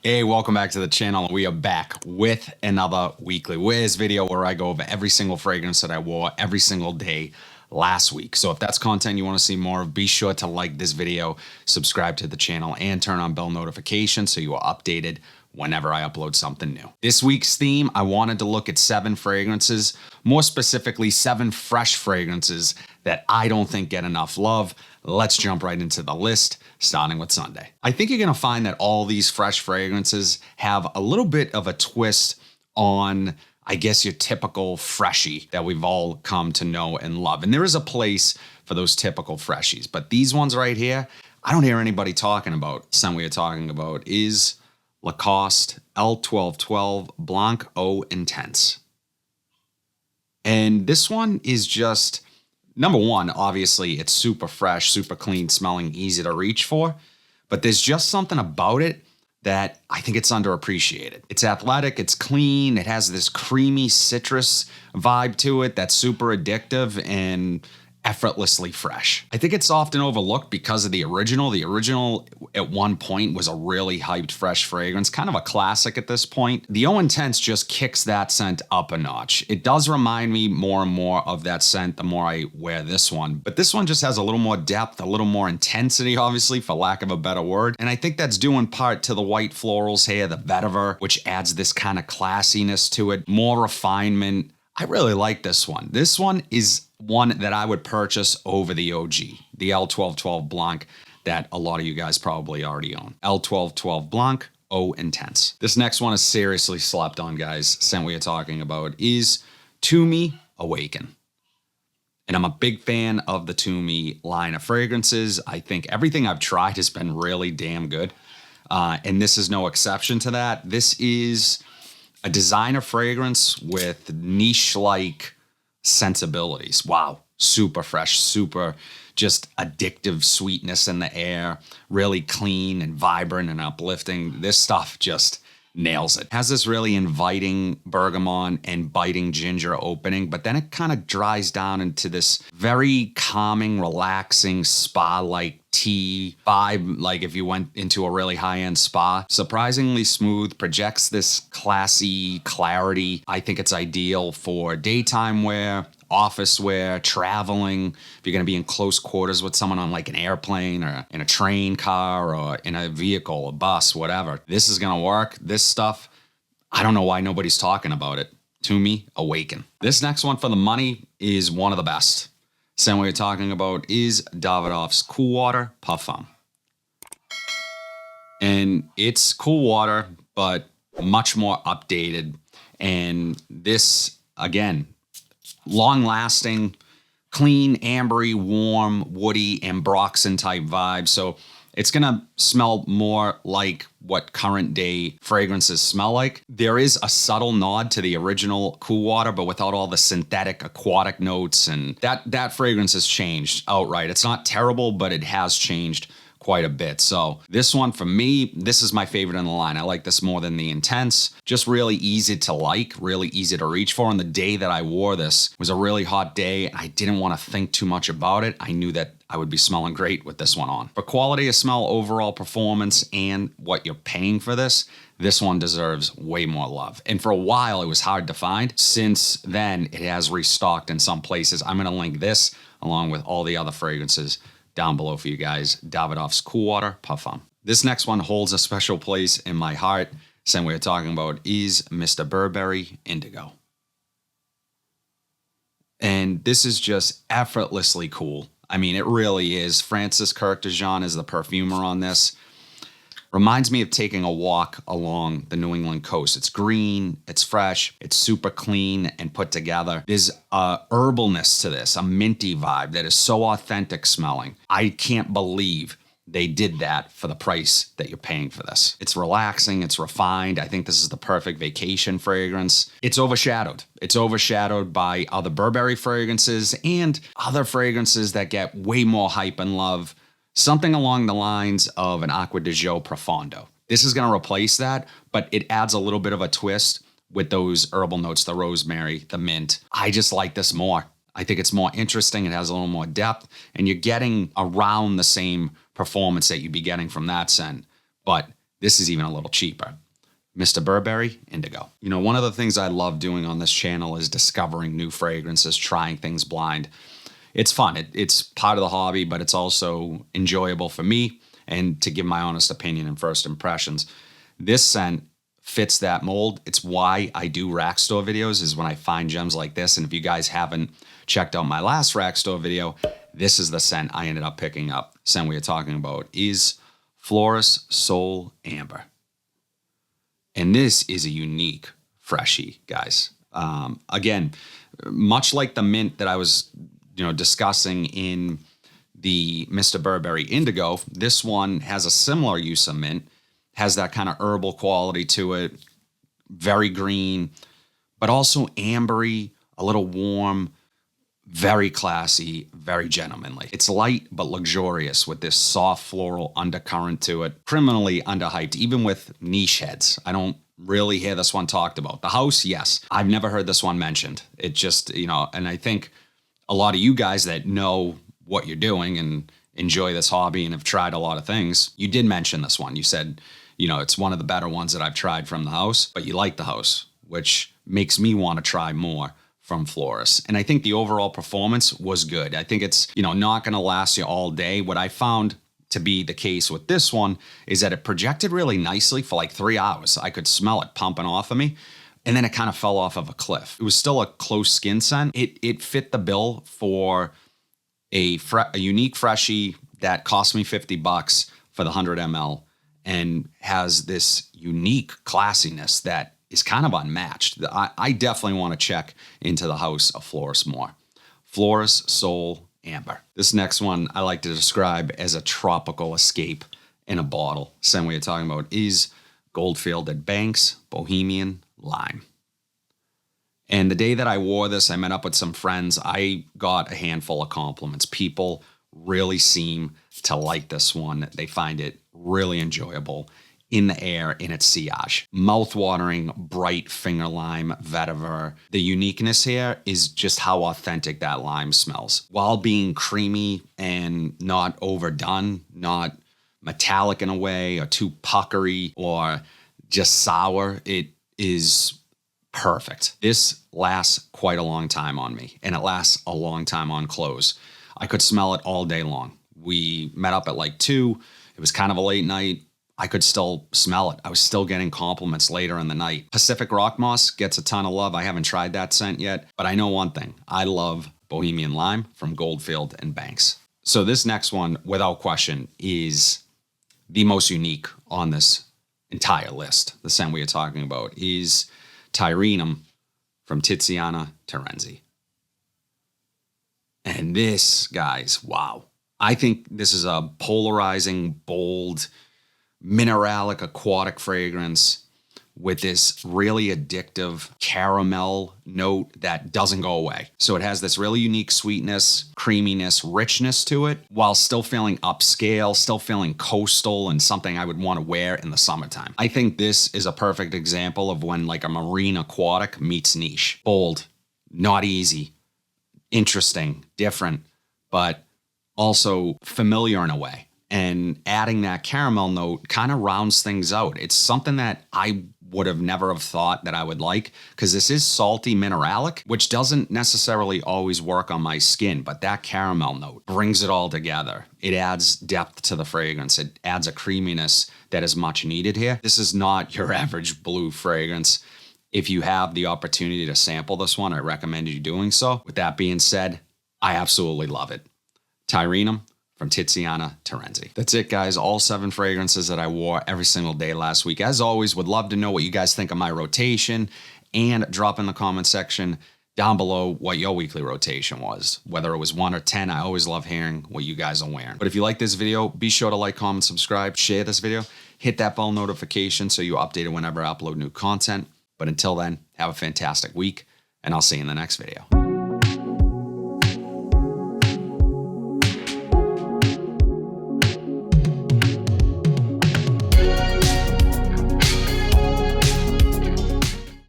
Hey, welcome back to the channel. We are back with another weekly Wears video where I go over every single fragrance that I wore every single day last week. So if that's content you want to see more of, be sure to like this video, subscribe to the channel, and turn on bell notifications so you are updated whenever I upload something new. This week's theme, I wanted to look at 7 fragrances, more specifically 7 fresh fragrances that I don't think get enough love. Let's jump right into the list, starting with Sunday. I think you're gonna find that all these fresh fragrances have a little bit of a twist on, I guess, your typical freshie that we've all come to know and love. And there is a place for those typical freshies, but these ones right here, I don't hear anybody talking about. Some we are talking about is Lacoste L1212 Blanc Eau Intense. And this one is just, number one, obviously it's super fresh, super clean smelling, easy to reach for, but there's just something about it that I think it's underappreciated. It's athletic, it's clean, it has this creamy citrus vibe to it that's super addictive and effortlessly fresh. I think it's often overlooked because of the original. The original at one point was a really hyped fresh fragrance, kind of a classic at this point. The Eau Intense just kicks that scent up a notch. It does remind me more and more of that scent the more I wear this one, but this one just has a little more depth, a little more intensity, obviously, for lack of a better word. And I think that's due in part to the white florals here, the vetiver, which adds this kind of classiness to it, more refinement. I really like this one. This one is one that I would purchase over the OG, the L1212 Blanc that a lot of you guys probably already own. L1212 Blanc Eau Intense. This next one is seriously slept on, guys. Scent we are talking about is To Me Awaken. And I'm a big fan of the To Me line of fragrances. I think everything I've tried has been really damn good. And this is no exception to that. This is a designer fragrance with niche-like sensibilities. Wow, super fresh, super just addictive sweetness in the air, really clean and vibrant and uplifting. This stuff just nails it. Has this really inviting bergamot and biting ginger opening, but then it kind of dries down into this very calming, relaxing, spa-like tea vibe, like if you went into a really high-end spa. Surprisingly smooth, projects this classy clarity. I think it's ideal for daytime wear, office wear, traveling. If you're going to be in close quarters with someone on like an airplane or in a train car or in a vehicle, a bus, whatever, this is going to work. This stuff, I don't know why nobody's talking about it. To Me Awaken. This next one for the money is one of the best. Scent we're talking about is Davidoff's Cool Water Parfum. And it's cool water, but much more updated. And this, again, long-lasting, clean, ambery, warm, woody, ambroxan type vibe. So it's gonna smell more like what current day fragrances smell like. There is a subtle nod to the original Cool Water, but without all the synthetic aquatic notes, and that fragrance has changed outright. It's not terrible, but it has changed quite a bit. So this one for me, this is my favorite in the line. I like this more than the Intense. Just really easy to like, really easy to reach for. And the day that I wore this was a really hot day. I didn't want to think too much about it. I knew that I would be smelling great with this one on. For quality of smell, overall performance, and what you're paying for this one deserves way more love. And for a while, it was hard to find. Since then, it has restocked in some places. I'm gonna link this along with all the other fragrances down below for you guys. Davidoff's Cool Water Parfum. This next one holds a special place in my heart. Scent we're talking about is Mr. Burberry Indigo. And this is just effortlessly cool. I mean, it really is. Francis Kirk de Jean is the perfumer on this. Reminds me of taking a walk along the New England coast. It's green, it's fresh, it's super clean and put together. There's a herbalness to this, a minty vibe that is so authentic smelling. I can't believe they did that for the price that you're paying for this. It's relaxing, it's refined. I think this is the perfect vacation fragrance. It's overshadowed. It's overshadowed by other Burberry fragrances and other fragrances that get way more hype and love. Something along the lines of an Acqua di Gio Profondo. This is going to replace that, but it adds a little bit of a twist with those herbal notes, the rosemary, the mint. I just like this more. I think it's more interesting. It has a little more depth, and you're getting around the same performance that you'd be getting from that scent, but This is even a little cheaper. Mr. Burberry Indigo. You know, one of the things I love doing on this channel is discovering new fragrances, trying things blind. It's fun. It's part of the hobby, but it's also enjoyable for me and to give my honest opinion and first impressions. This scent fits that mold. It's why I do rack store videos, is when I find gems like this. And if you guys haven't checked out my last rack store video, this is the scent I ended up picking up. The scent we are talking about is Floris Soul Amber. And this is a unique freshie, guys. Again, much like the mint that I was, discussing in the Mr. Burberry Indigo, this one has a similar use of mint, has that kind of herbal quality to it, very green, but also ambery, a little warm, very classy, very gentlemanly. It's light but luxurious with this soft floral undercurrent to it. Criminally underhyped, even with niche heads. I don't really hear this one talked about. The house, yes. I've never heard this one mentioned. It just, and I think a lot of you guys that know what you're doing and enjoy this hobby and have tried a lot of things, you did mention this one. You said, it's one of the better ones that I've tried from the house, but you like the house, which makes me want to try more from Floris. And I think the overall performance was good. I think it's, not going to last you all day. What I found to be the case with this one is that it projected really nicely for like 3 hours. I could smell it pumping off of me. And then it kind of fell off of a cliff. It was still a close skin scent. It fit the bill for a unique freshie that cost me $50 for the 100 ml and has this unique classiness that is kind of unmatched. I definitely want to check into the house of Floris more. Floris Soul Amber. This next one I like to describe as a tropical escape in a bottle. Same way you're talking about is Goldfield at Banks Bohemian Lime. And the day that I wore this, I met up with some friends. I got a handful of compliments. People really seem to like this one. They find it really enjoyable in the air in its sillage. Mouth-watering, bright finger lime vetiver. The uniqueness here is just how authentic that lime smells. While being creamy and not overdone, not metallic in a way or too puckery or just sour, it is perfect. This lasts quite a long time on me, and it lasts a long time on clothes. I could smell it all day long. We met up at like 2. It was kind of a late night. I could still smell it. I was still getting compliments later in the night. Pacific Rock Moss gets a ton of love. I haven't tried that scent yet, but I know one thing. I love Bohemian Lime from Goldfield and Banks. So this next one, without question, is the most unique on this entire list. The scent we are talking about is Tyrenum from Tiziana Terenzi. And this, guys, wow. I think this is a polarizing, bold, mineralic, aquatic fragrance with this really addictive caramel note that doesn't go away. So it has this really unique sweetness, creaminess, richness to it, while still feeling upscale, still feeling coastal and something I would want to wear in the summertime. I think this is a perfect example of when like a marine aquatic meets niche. Bold, not easy, interesting, different, but also familiar in a way. And adding that caramel note kind of rounds things out. It's something that I would have never have thought that I would like, because this is salty mineralic, which doesn't necessarily always work on my skin, but that caramel note brings it all together. It adds depth to the fragrance. It adds a creaminess that is much needed here. This is not your average blue fragrance. If you have the opportunity to sample this one, I recommend you doing so. With that being said, I absolutely love it. Tyrenum from Tiziana Terenzi. That's it, guys. All 7 fragrances that I wore every single day last week. As always, would love to know what you guys think of my rotation, and drop in the comment section down below what your weekly rotation was. Whether it was 1 or 10, I always love hearing what you guys are wearing. But if you like this video, be sure to like, comment, subscribe, share this video, hit that bell notification so you're updated whenever I upload new content. But until then, have a fantastic week, and I'll see you in the next video.